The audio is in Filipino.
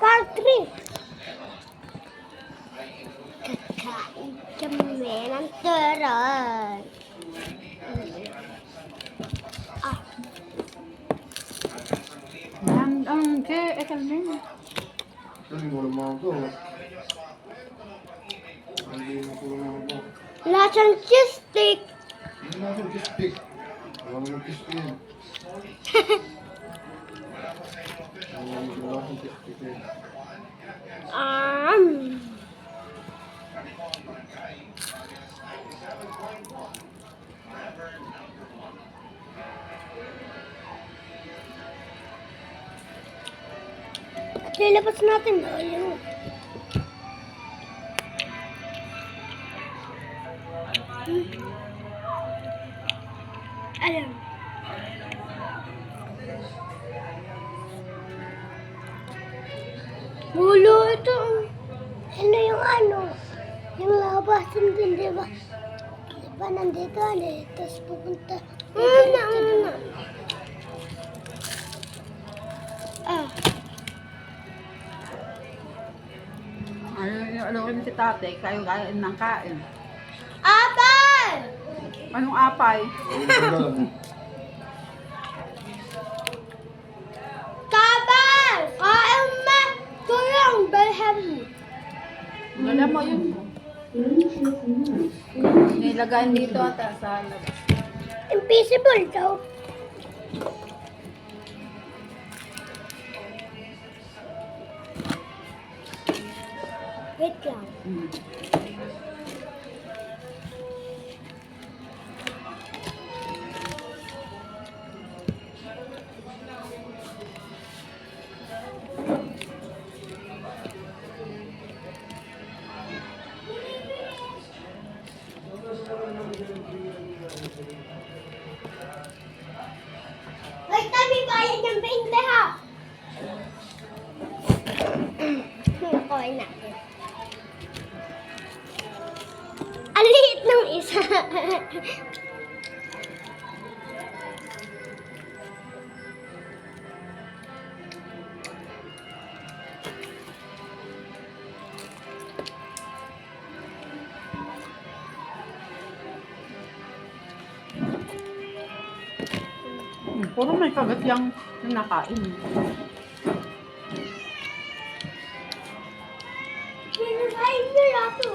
Part 3. Kakain kami ng turon. Kalmin. Lasang cheese stick. Um. At lilabas natin yung alam. Ulo ito. Ano yung ano? Yung labas din, di ba? Di ba nandito ulit? Tapos pupunta. Una. Ano rin si tate, kayo kain ng kain. Apay! Anong apay? Kabal! Kain mo! Tulong! Very heavy. Wala mo yun. Nilagayin dito ata sa labas. Invisible daw. Wait lang. Wait, tabi bayad ng 20 ha. Nakuha natin. Ang liit ng isa. Puro may kagat yung nakain. Pinakain nila to.